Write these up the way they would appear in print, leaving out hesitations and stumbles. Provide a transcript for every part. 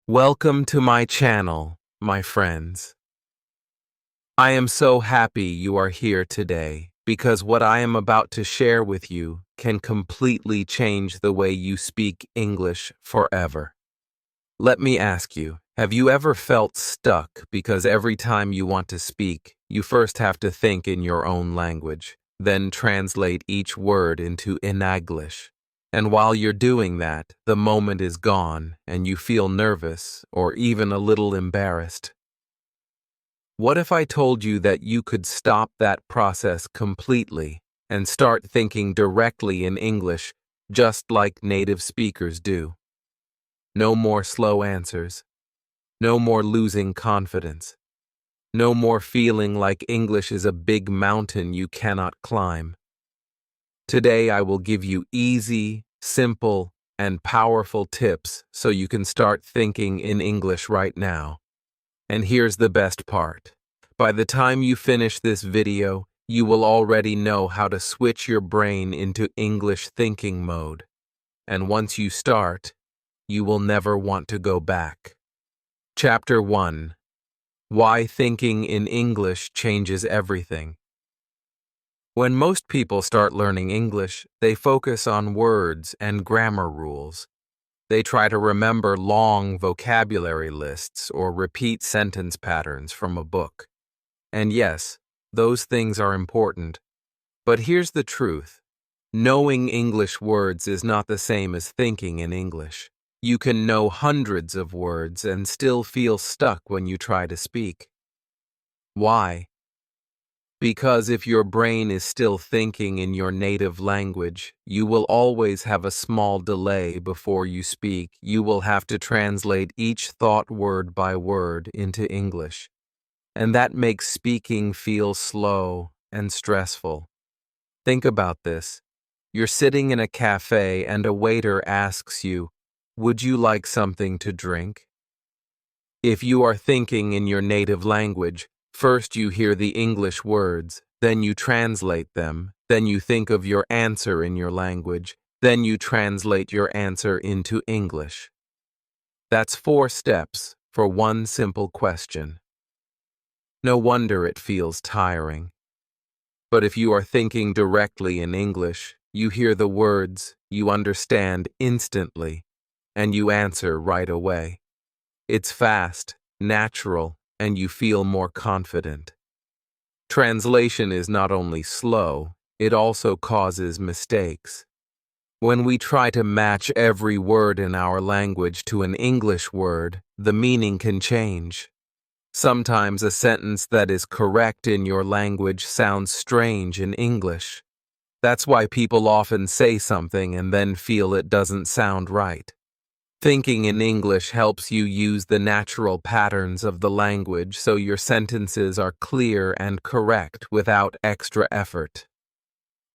Welcome to my channel, my friends. I am so happy you are here today because what I am about to share with you can completely change the way you speak English forever. Let me ask you, have you ever felt stuck because every time you want to speak, you first have to think in your own language, then translate each word into English? And while you're doing that, the moment is gone and you feel nervous or even a little embarrassed. What if I told you that you could stop that process completely and start thinking directly in English just like native speakers do? No more slow answers. No more losing confidence. No more feeling like English is a big mountain you cannot climb. Today I will give you easy, simple, and powerful tips so you can start thinking in English right now. And here's the best part. By the time you finish this video, you will already know how to switch your brain into English thinking mode. And once you start, you will never want to go back. Chapter 1. Why thinking in English changes everything. When most people start learning English, they focus on words and grammar rules. They try to remember long vocabulary lists or repeat sentence patterns from a book. And yes, those things are important. But here's the truth. Knowing English words is not the same as thinking in English. You can know hundreds of words and still feel stuck when you try to speak. Why? Because if your brain is still thinking in your native language, you will always have a small delay before you speak. You will have to translate each thought word by word into English. And that makes speaking feel slow and stressful. Think about this. You're sitting in a cafe and a waiter asks you, "Would you like something to drink?" If you are thinking in your native language, first you hear the English words, then you translate them, then you think of your answer in your language, then you translate your answer into English. That's 4 steps for one simple question. No wonder it feels tiring. But if you are thinking directly in English, you hear the words, you understand instantly, and you answer right away. It's fast, natural, and you feel more confident. Translation is not only slow, it also causes mistakes. When we try to match every word in our language to an English word, the meaning can change. Sometimes a sentence that is correct in your language sounds strange in English. That's why people often say something and then feel it doesn't sound right. Thinking in English helps you use the natural patterns of the language so your sentences are clear and correct without extra effort.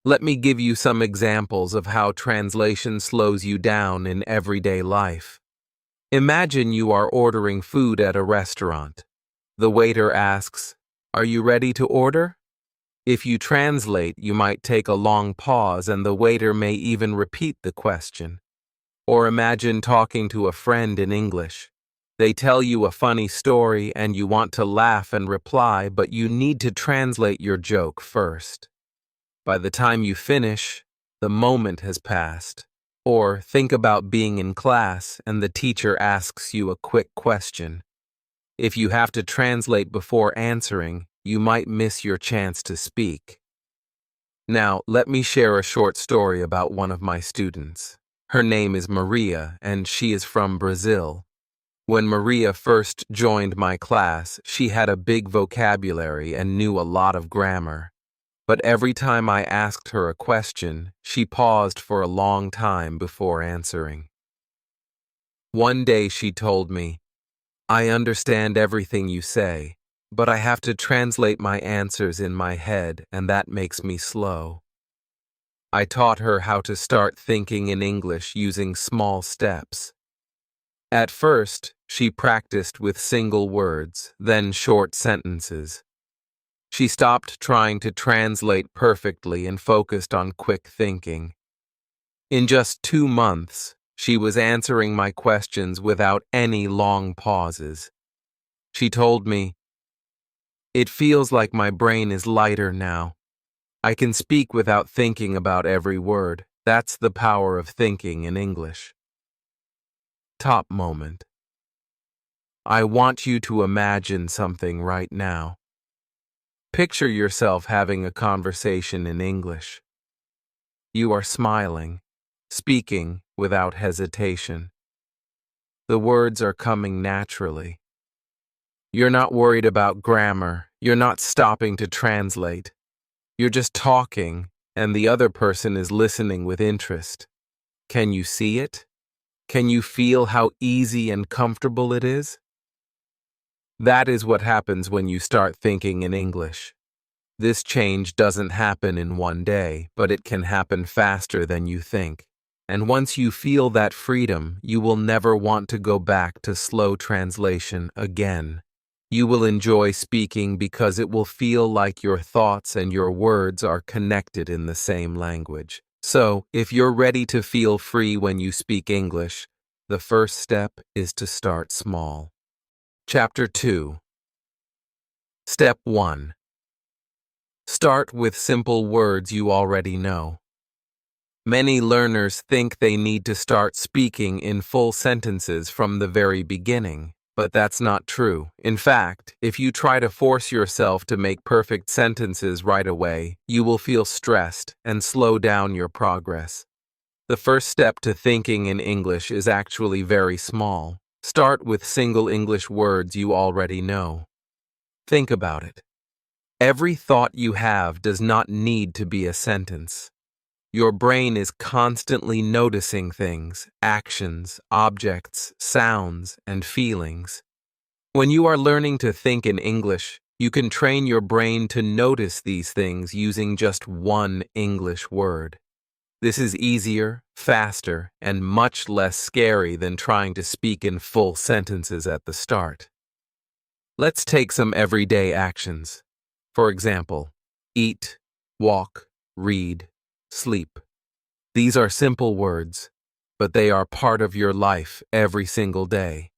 Let me give you some examples of how translation slows you down in everyday life. Imagine you are ordering food at a restaurant. The waiter asks, "Are you ready to order?" If you translate, you might take a long pause and the waiter may even repeat the question. Or imagine talking to a friend in English. They tell you a funny story and you want to laugh and reply, but you need to translate your joke first. By the time you finish, the moment has passed. Or think about being in class and the teacher asks you a quick question. If you have to translate before answering, you might miss your chance to speak. Now, let me share a short story about one of my students. Her name is Maria, and she is from Brazil. When Maria first joined my class, she had a big vocabulary and knew a lot of grammar. But every time I asked her a question, she paused for a long time before answering. One day she told me, "I understand everything you say, but I have to translate my answers in my head, and that makes me slow." I taught her how to start thinking in English using small steps. At first, she practiced with single words, then short sentences. She stopped trying to translate perfectly and focused on quick thinking. In just 2 months, She was answering my questions without any long pauses. She told me, "It feels like my brain is lighter now. I can speak without thinking about every word. That's the power of thinking in English." Top moment. I want you to imagine something right now. Picture yourself having a conversation in English. You are smiling, speaking without hesitation. The words are coming naturally. You're not worried about grammar. You're not stopping to translate. You're just talking, and the other person is listening with interest. Can you see it? Can you feel how easy and comfortable it is? That is what happens when you start thinking in English. This change doesn't happen in one day, but it can happen faster than you think. And once you feel that freedom, you will never want to go back to slow translation again. You will enjoy speaking because it will feel like your thoughts and your words are connected in the same language. So, if you're ready to feel free when you speak English, the first step is to start small. Chapter 2. Step 1. Start with simple words you already know. Many learners think they need to start speaking in full sentences from the very beginning, but that's not true. In fact, if you try to force yourself to make perfect sentences right away, you will feel stressed and slow down your progress. The first step to thinking in English is actually very small. Start with single English words you already know. Think about it. Every thought you have does not need to be a sentence. Your brain is constantly noticing things, actions, objects, sounds, and feelings. When you are learning to think in English, you can train your brain to notice these things using just one English word. This is easier, faster, and much less scary than trying to speak in full sentences at the start. Let's take some everyday actions. For example, eat, walk, read, sleep. These are simple words, but they are part of your life every single day.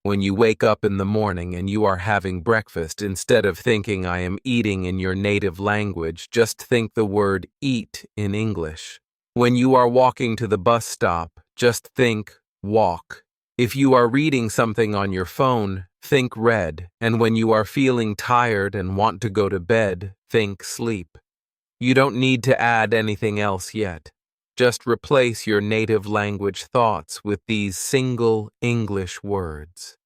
When you wake up in the morning and you are having breakfast, instead of thinking I am eating in your native language, just think the word eat in English. When you are walking to the bus stop, just think walk. If you are reading something on your phone, think read. And when you are feeling tired and want to go to bed, think sleep. You don't need to add anything else yet. Just replace your native language thoughts with these single English words.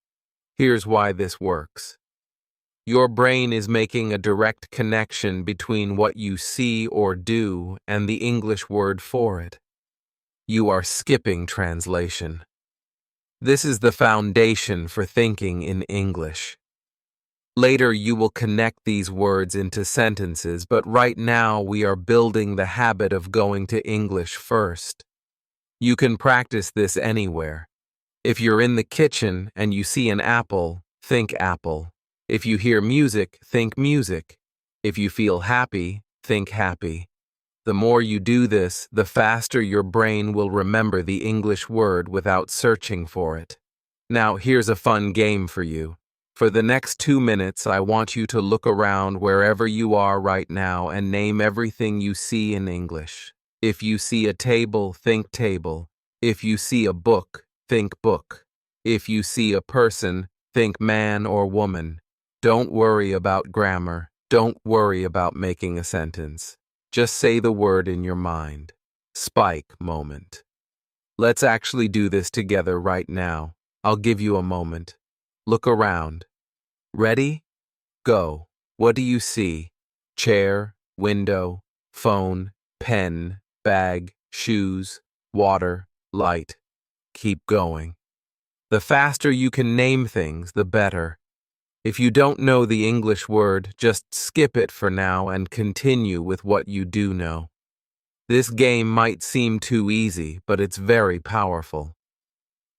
Here's why this works. Your brain is making a direct connection between what you see or do and the English word for it. You are skipping translation. This is the foundation for thinking in English. Later, you will connect these words into sentences, but right now we are building the habit of going to English first. You can practice this anywhere. If you're in the kitchen and you see an apple, think apple. If you hear music, think music. If you feel happy, think happy. The more you do this, the faster your brain will remember the English word without searching for it. Now, here's a fun game for you. For the next 2 minutes, I want you to look around wherever you are right now and name everything you see in English. If you see a table, think table. If you see a book, think book. If you see a person, think man or woman. Don't worry about grammar. Don't worry about making a sentence. Just say the word in your mind. Spike moment. Let's actually do this together right now. I'll give you a moment. Look around. Ready? Go. What do you see? Chair, window, phone, pen, bag, shoes, water, light. Keep going. The faster you can name things, the better. If you don't know the English word, just skip it for now and continue with what you do know. This game might seem too easy, but it's very powerful.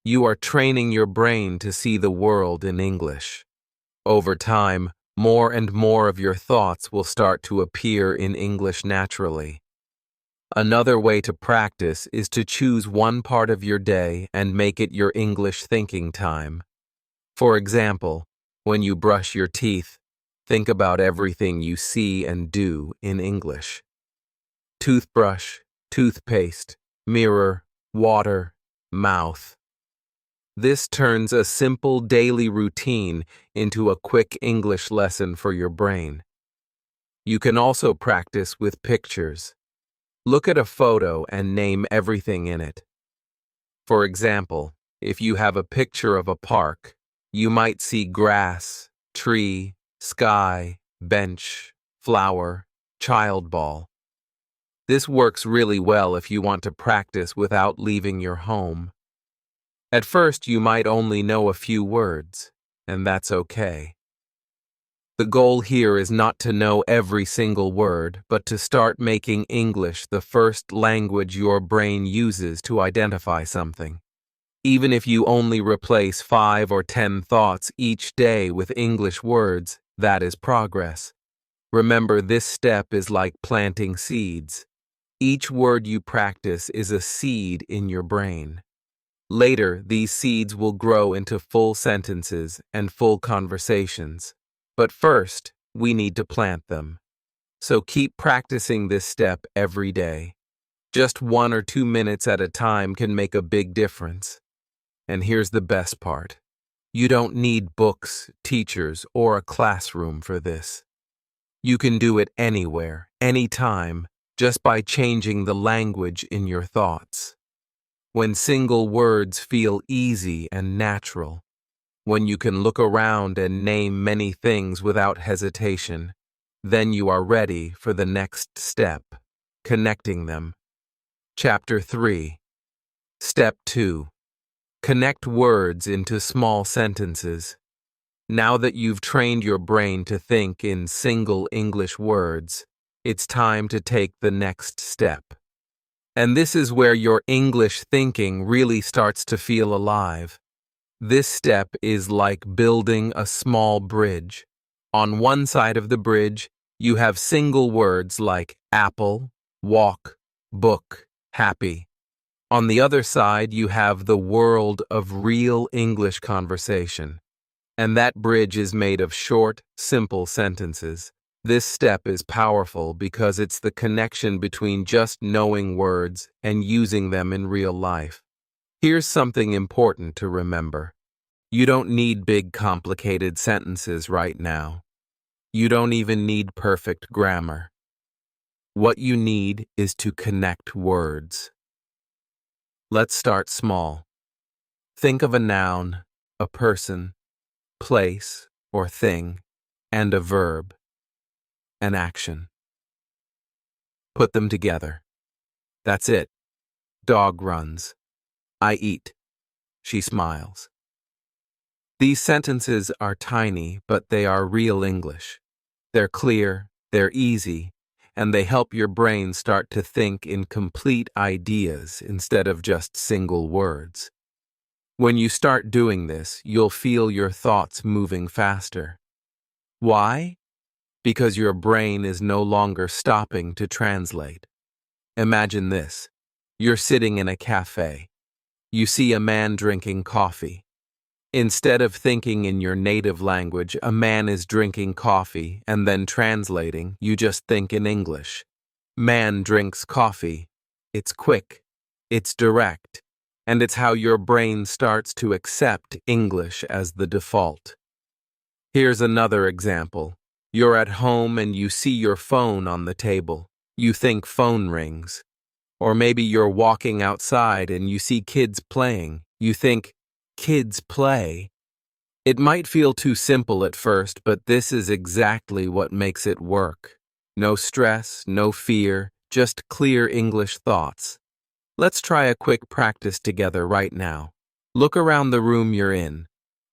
You are training your brain to see the world in English. Over time, more and more of your thoughts will start to appear in English naturally. Another way to practice is to choose one part of your day and make it your English thinking time. For example, when you brush your teeth, think about everything you see and do in English. Toothbrush, toothpaste, mirror, water, mouth. This turns a simple daily routine into a quick English lesson for your brain. You can also practice with pictures. Look at a photo and name everything in it. For example, if you have a picture of a park, you might see grass, tree, sky, bench, flower, child ball. This works really well if you want to practice without leaving your home. At first, you might only know a few words, and that's okay. The goal here is not to know every single word, but to start making English the first language your brain uses to identify something. Even if you only replace 5 or 10 thoughts each day with English words, that is progress. Remember, this step is like planting seeds. Each word you practice is a seed in your brain. Later, these seeds will grow into full sentences and full conversations. But first, we need to plant them. So keep practicing this step every day. Just 1 or 2 minutes at a time can make a big difference. And here's the best part. You don't need books, teachers, or a classroom for this. You can do it anywhere, anytime, just by changing the language in your thoughts. When single words feel easy and natural, when you can look around and name many things without hesitation, then you are ready for the next step, connecting them. Chapter 3. Step 2. Connect words into small sentences. Now that you've trained your brain to think in single English words, it's time to take the next step. And this is where your English thinking really starts to feel alive. This step is like building a small bridge. On one side of the bridge, you have single words like apple, walk, book, happy. On the other side, you have the world of real English conversation. And that bridge is made of short, simple sentences. This step is powerful because it's the connection between just knowing words and using them in real life. Here's something important to remember. You don't need big, complicated sentences right now. You don't even need perfect grammar. What you need is to connect words. Let's start small. Think of a noun, a person, place or thing, and a verb, an action. Put them together. That's it. Dog runs. I eat. She smiles. These sentences are tiny, but they are real English. They're clear, they're easy, and they help your brain start to think in complete ideas instead of just single words. When you start doing this, you'll feel your thoughts moving faster. Why? Because your brain is no longer stopping to translate. Imagine this. You're sitting in a cafe. You see a man drinking coffee. Instead of thinking in your native language, a man is drinking coffee and then translating, you just think in English. Man drinks coffee. It's quick. It's direct. And it's how your brain starts to accept English as the default. Here's another example. You're at home and you see your phone on the table. You think phone rings. Or maybe you're walking outside and you see kids playing. You think, kids play. It might feel too simple at first, but this is exactly what makes it work. No stress, no fear, just clear English thoughts. Let's try a quick practice together right now. Look around the room you're in.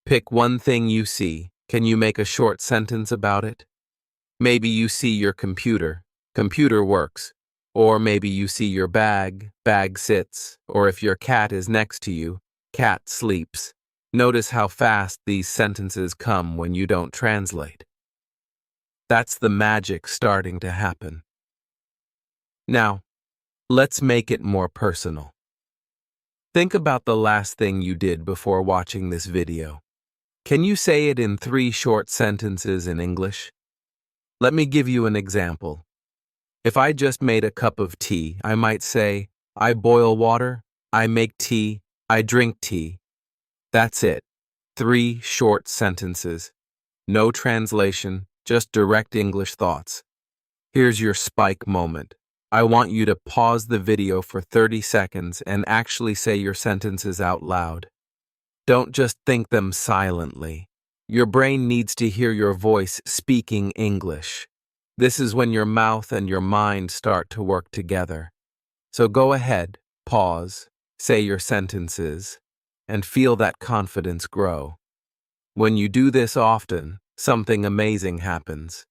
Pick one thing you see. Can you make a short sentence about it? Maybe you see your computer. Computer works. Or maybe you see your bag. Bag sits. Or if your cat is next to you, cat sleeps. Notice how fast these sentences come when you don't translate. That's the magic starting to happen. Now, Let's make it more personal. Think about the last thing you did before watching this video. Can you say it in 3 short sentences in English? Let me give you an example. If I just made a cup of tea, I might say, I boil water, I make tea, I drink tea. That's it. 3 short sentences. No translation, just direct English thoughts. Here's your spike moment. I want you to pause the video for 30 seconds and actually say your sentences out loud. Don't just think them silently. Your brain needs to hear your voice speaking English. This is when your mouth and your mind start to work together. So go ahead, pause, say your sentences, and feel that confidence grow. When you do this often, something amazing happens.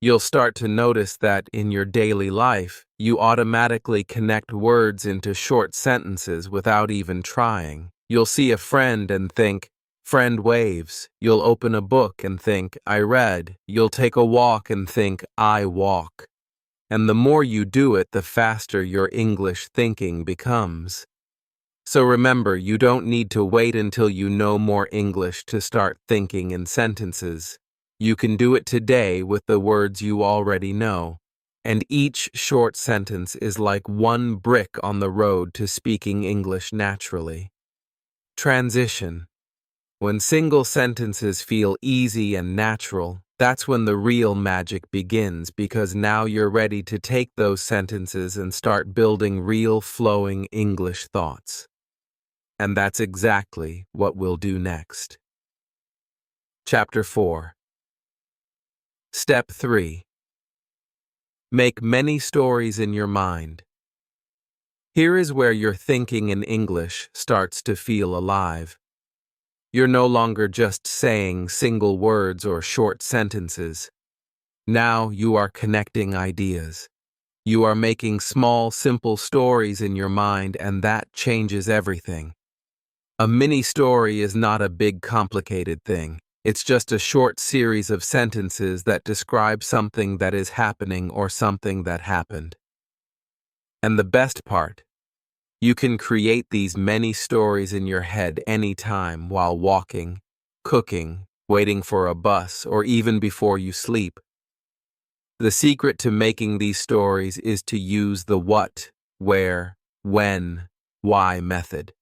You'll start to notice that in your daily life, you automatically connect words into short sentences without even trying. You'll see a friend and think, friend waves. You'll open a book and think, I read. You'll take a walk and think, I walk. And the more you do it, the faster your English thinking becomes. So remember, you don't need to wait until you know more English to start thinking in sentences. You can do it today with the words you already know. And each short sentence is like one brick on the road to speaking English naturally. Transition. When single sentences feel easy and natural, that's when the real magic begins, because now you're ready to take those sentences and start building real flowing English thoughts. And that's exactly what we'll do next. Chapter 4. Step 3. Make many stories in your mind. Here is where your thinking in English starts to feel alive. You're no longer just saying single words or short sentences. Now you are connecting ideas. You are making small, simple stories in your mind, and that changes everything. A mini story is not a big, complicated thing. It's just a short series of sentences that describe something that is happening or something that happened. And the best part, you can create these many stories in your head anytime while walking, cooking, waiting for a bus, or even before you sleep. The secret to making these stories is to use the what, where, when, why method.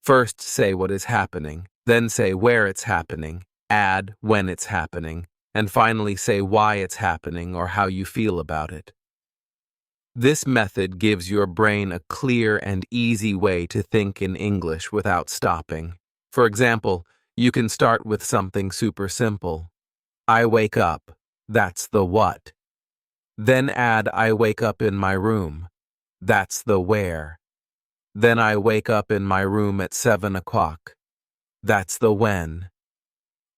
First, say what is happening, then say where it's happening, add when it's happening, and finally say why it's happening or how you feel about it. This method gives your brain a clear and easy way to think in English without stopping. For example, you can start with something super simple. I wake up. That's the what. Then add I wake up in my room. That's the where. Then I wake up in my room at 7 o'clock. That's the when.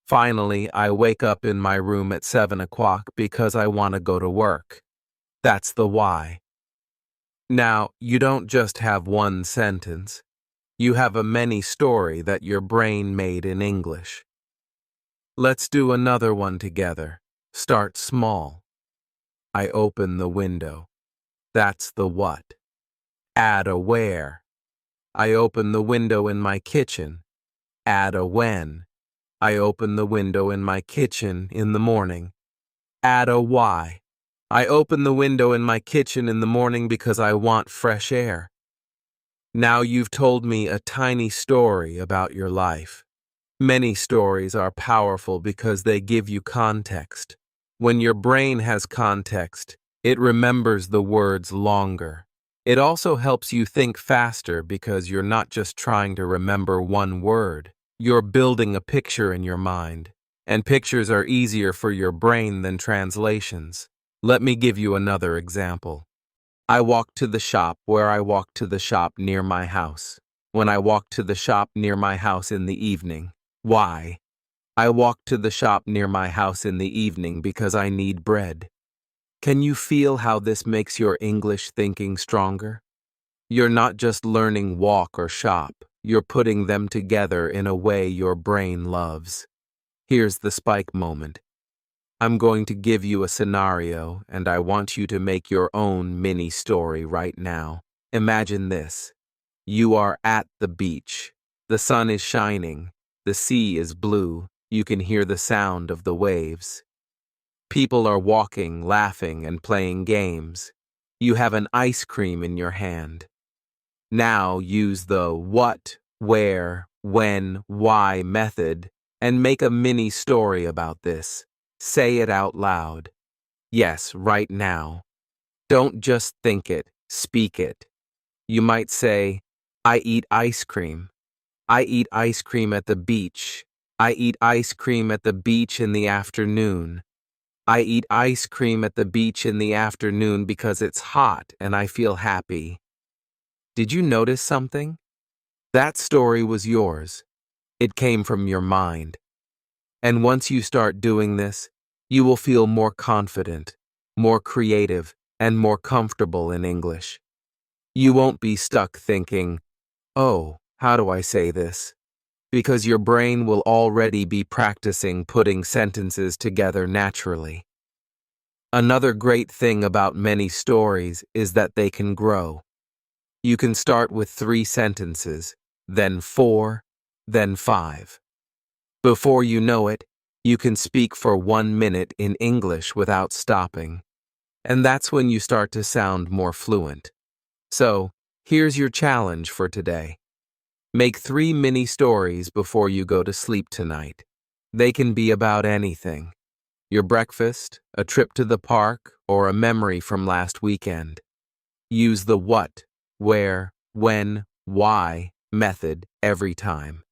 Finally, I wake up in my room at 7 o'clock because I want to go to work. That's the why. Now, you don't just have one sentence. You have a mini story that your brain made in English. Let's do another one together. Start small. I open the window. That's the what. Add a where. I open the window in my kitchen. Add a when. I open the window in my kitchen in the morning. Add a why. I open the window in my kitchen in the morning because I want fresh air. Now you've told me a tiny story about your life. Many stories are powerful because they give you context. When your brain has context, it remembers the words longer. It also helps you think faster because you're not just trying to remember one word. You're building a picture in your mind, and pictures are easier for your brain than translations. Let me give you another example. I walk to the shop where I walk to the shop near my house. When I walk to the shop near my house in the evening. Why? I walk to the shop near my house in the evening because I need bread. Can you feel how this makes your English thinking stronger? You're not just learning walk or shop. You're putting them together in a way your brain loves. Here's the spike moment. I'm going to give you a scenario, and I want you to make your own mini story right now. Imagine this. You are at the beach. The sun is shining. The sea is blue. You can hear the sound of the waves. People are walking, laughing, and playing games. You have an ice cream in your hand. Now use the what, where, when, why method and make a mini story about this. Say it out loud. Yes, right now. Don't just think it, speak it. You might say, I eat ice cream. I eat ice cream at the beach. I eat ice cream at the beach in the afternoon. I eat ice cream at the beach in the afternoon because it's hot and I feel happy. Did you notice something? That story was yours. It came from your mind. And once you start doing this, you will feel more confident, more creative, and more comfortable in English. You won't be stuck thinking, oh, how do I say this? Because your brain will already be practicing putting sentences together naturally. Another great thing about many stories is that they can grow. You can start with 3 sentences, then 4, then 5. Before you know it, you can speak for 1 minute in English without stopping. And that's when you start to sound more fluent. So, here's your challenge for today. Make 3 mini stories before you go to sleep tonight. They can be about anything. Your breakfast, a trip to the park, or a memory from last weekend. Use the what, where, when, why method every time.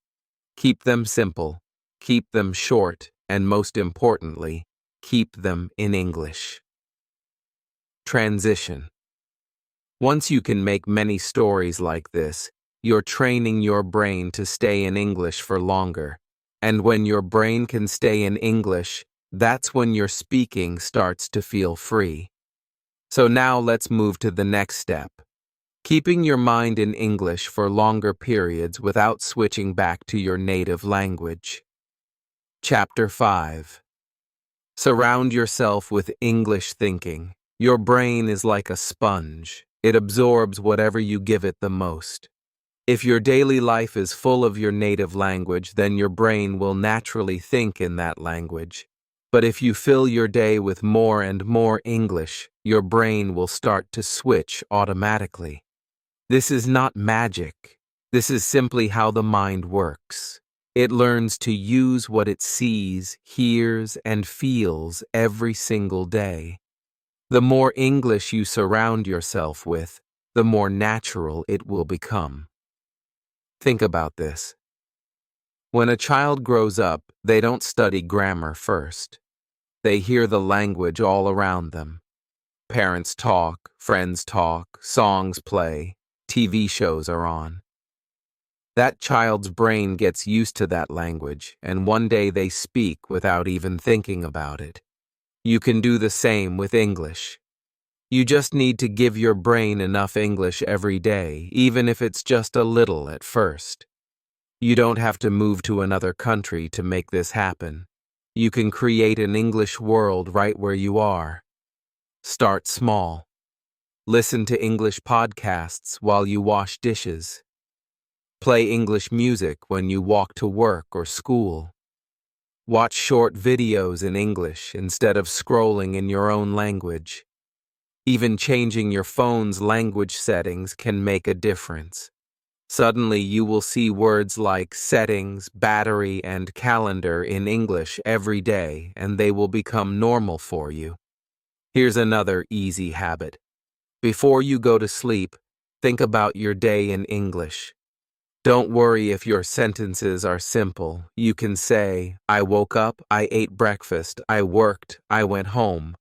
Keep them simple, keep them short, and most importantly, keep them in English. Transition. Once you can make many stories like this, you're training your brain to stay in English for longer. And when your brain can stay in English, that's when your speaking starts to feel free. So now let's move to the next step. Keeping your mind in English for longer periods without switching back to your native language. Chapter 5. Surround yourself with English thinking. Your brain is like a sponge. It absorbs whatever you give it the most. If your daily life is full of your native language, then your brain will naturally think in that language. But if you fill your day with more and more English, your brain will start to switch automatically. This is not magic. This is simply how the mind works. It learns to use what it sees, hears, and feels every single day. The more English you surround yourself with, the more natural it will become. Think about this. When a child grows up, they don't study grammar first. They hear the language all around them. Parents talk, friends talk, songs play, TV shows are on. That child's brain gets used to that language, and one day they speak without even thinking about it. You can do the same with English. You just need to give your brain enough English every day, even if it's just a little at first. You don't have to move to another country to make this happen. You can create an English world right where you are. Start small. Listen to English podcasts while you wash dishes. Play English music when you walk to work or school. Watch short videos in English instead of scrolling in your own language. Even changing your phone's language settings can make a difference. Suddenly you will see words like settings, battery, and calendar in English every day, and they will become normal for you. Here's another easy habit. Before you go to sleep, think about your day in English. Don't worry if your sentences are simple. You can say, I woke up, I ate breakfast, I worked, I went home.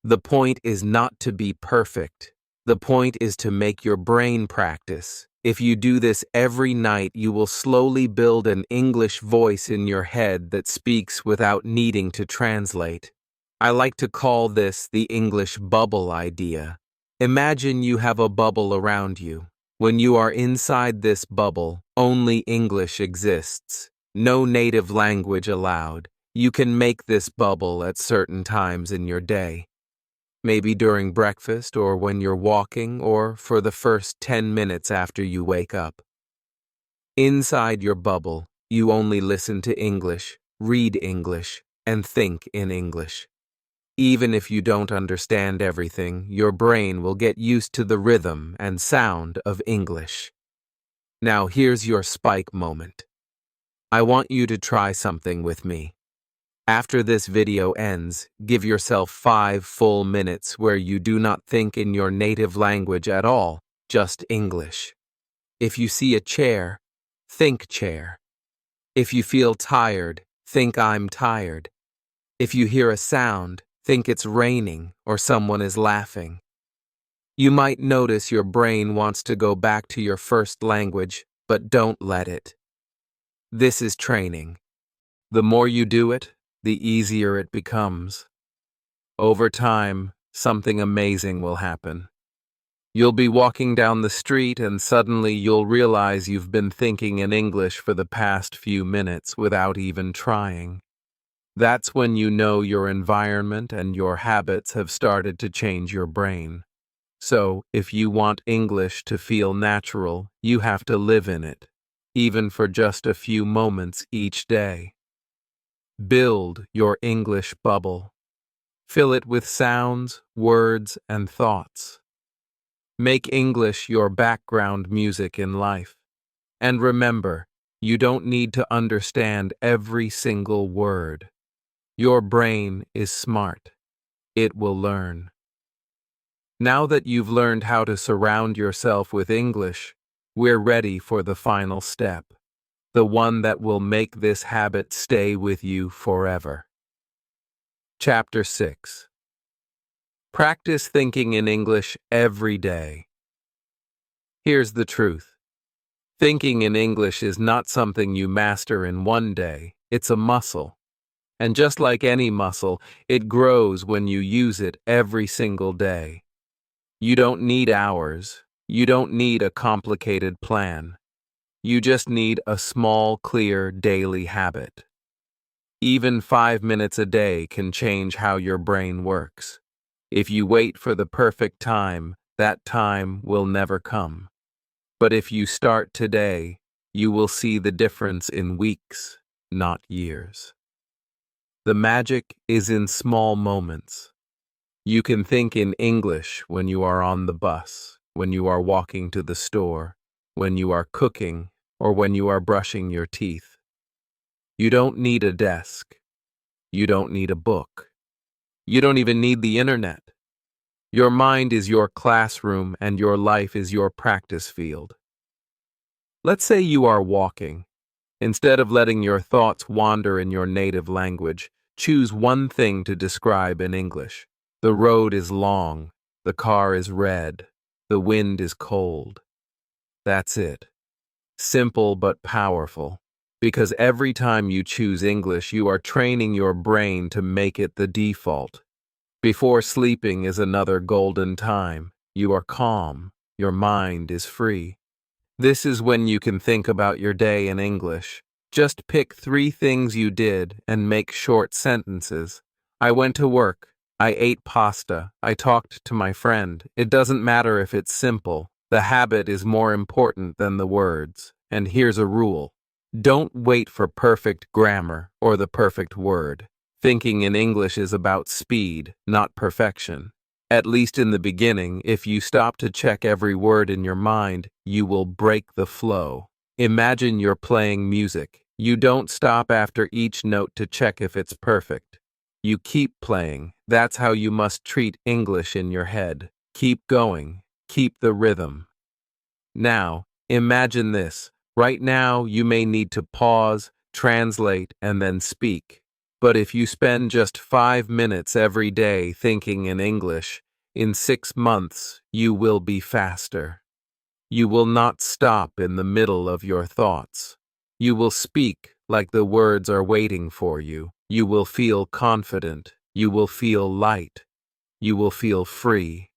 The point is not to be perfect. The point is to make your brain practice. If you do this every night, you will slowly build an English voice in your head that speaks without needing to translate. I like to call this the English bubble idea. Imagine you have a bubble around you. When you are inside this bubble, only English exists. No native language allowed. You can make this bubble at certain times in your day. Maybe during breakfast or when you're walking or for the first 10 minutes after you wake up. Inside your bubble, you only listen to English, read English, and think in English. Even if you don't understand everything, your brain will get used to the rhythm and sound of English. Now here's your spike moment. I want you to try something with me. After this video ends, give yourself 5 full minutes where you do not think in your native language at all, just English. If you see a chair, think chair. If you feel tired, think I'm tired. If you hear a sound, think it's raining or someone is laughing. You might notice your brain wants to go back to your first language, but don't let it. This is training. The more you do it, the easier it becomes. Over time, something amazing will happen. You'll be walking down the street and suddenly you'll realize you've been thinking in English for the past few minutes without even trying. That's when you know your environment and your habits have started to change your brain. So, if you want English to feel natural, you have to live in it, even for just a few moments each day. Build your English bubble. Fill it with sounds, words, and thoughts. Make English your background music in life. And remember, you don't need to understand every single word. Your brain is smart. It will learn. Now that you've learned how to surround yourself with English, we're ready for the final step, the one that will make this habit stay with you forever. Chapter 6. Practice thinking in English every day. Here's the truth. Thinking in English is not something you master in one day, it's a muscle. And just like any muscle, it grows when you use it every single day. You don't need hours. You don't need a complicated plan. You just need a small, clear daily habit. Even 5 minutes a day can change how your brain works. If you wait for the perfect time, that time will never come. But if you start today, you will see the difference in weeks, not years. The magic is in small moments. You can think in English when you are on the bus, when you are walking to the store, when you are cooking, or when you are brushing your teeth. You don't need a desk. You don't need a book. You don't even need the internet. Your mind is your classroom and your life is your practice field. Let's say you are walking. Instead of letting your thoughts wander in your native language, choose one thing to describe in English. The road is long, the car is red, the wind is cold. That's it. Simple but powerful. Because every time you choose English, you are training your brain to make it the default. Before sleeping is another golden time. You are calm. Your mind is free. This is when you can think about your day in English. Just pick 3 things you did and make short sentences. I went to work. I ate pasta. I talked to my friend. It doesn't matter if it's simple. The habit is more important than the words. And here's a rule. Don't wait for perfect grammar or the perfect word. Thinking in English is about speed, not perfection. At least in the beginning, if you stop to check every word in your mind, you will break the flow. Imagine you're playing music. You don't stop after each note to check if it's perfect. You keep playing. That's how you must treat English in your head. Keep going. Keep the rhythm. Now, imagine this. Right now, you may need to pause, translate, and then speak. But if you spend just 5 minutes every day thinking in English, in 6 months, you will be faster. You will not stop in the middle of your thoughts. You will speak like the words are waiting for you. You will feel confident. You will feel light. You will feel free.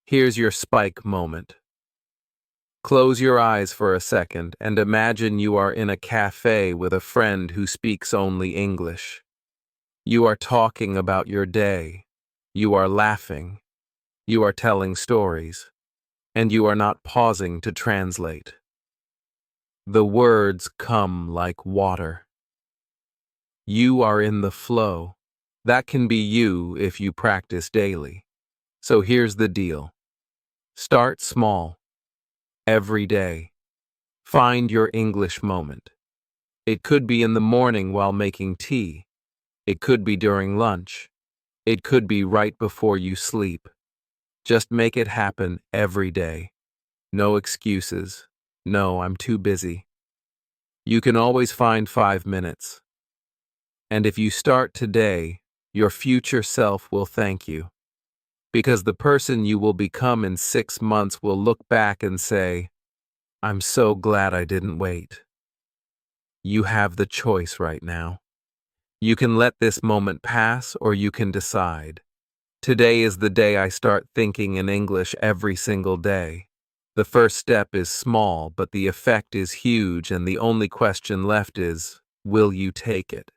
Here's your spike moment. Close your eyes for a second and imagine you are in a cafe with a friend who speaks only English. You are talking about your day. You are laughing. You are telling stories. And you are not pausing to translate. The words come like water. You are in the flow. That can be you if you practice daily. So here's the deal. Start small. Every day. Find your English moment. It could be in the morning while making tea. It could be during lunch. It could be right before you sleep. Just make it happen every day. No excuses. No, I'm too busy. You can always find 5 minutes. And if you start today, your future self will thank you. Because the person you will become in 6 months will look back and say, I'm so glad I didn't wait. You have the choice right now. You can let this moment pass or you can decide. Today is the day I start thinking in English every single day. The first step is small, but the effect is huge, and the only question left is, will you take it?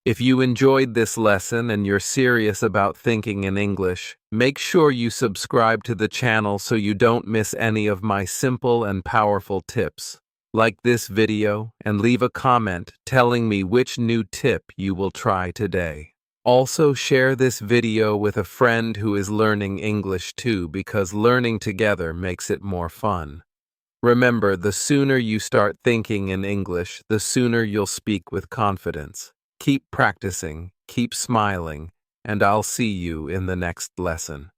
If you enjoyed this lesson and you're serious about thinking in English, make sure you subscribe to the channel so you don't miss any of my simple and powerful tips. Like this video and leave a comment telling me which new tip you will try today. Also share this video with a friend who is learning English too, because learning together makes it more fun. Remember, the sooner you start thinking in English, the sooner you'll speak with confidence. Keep practicing, keep smiling, and I'll see you in the next lesson.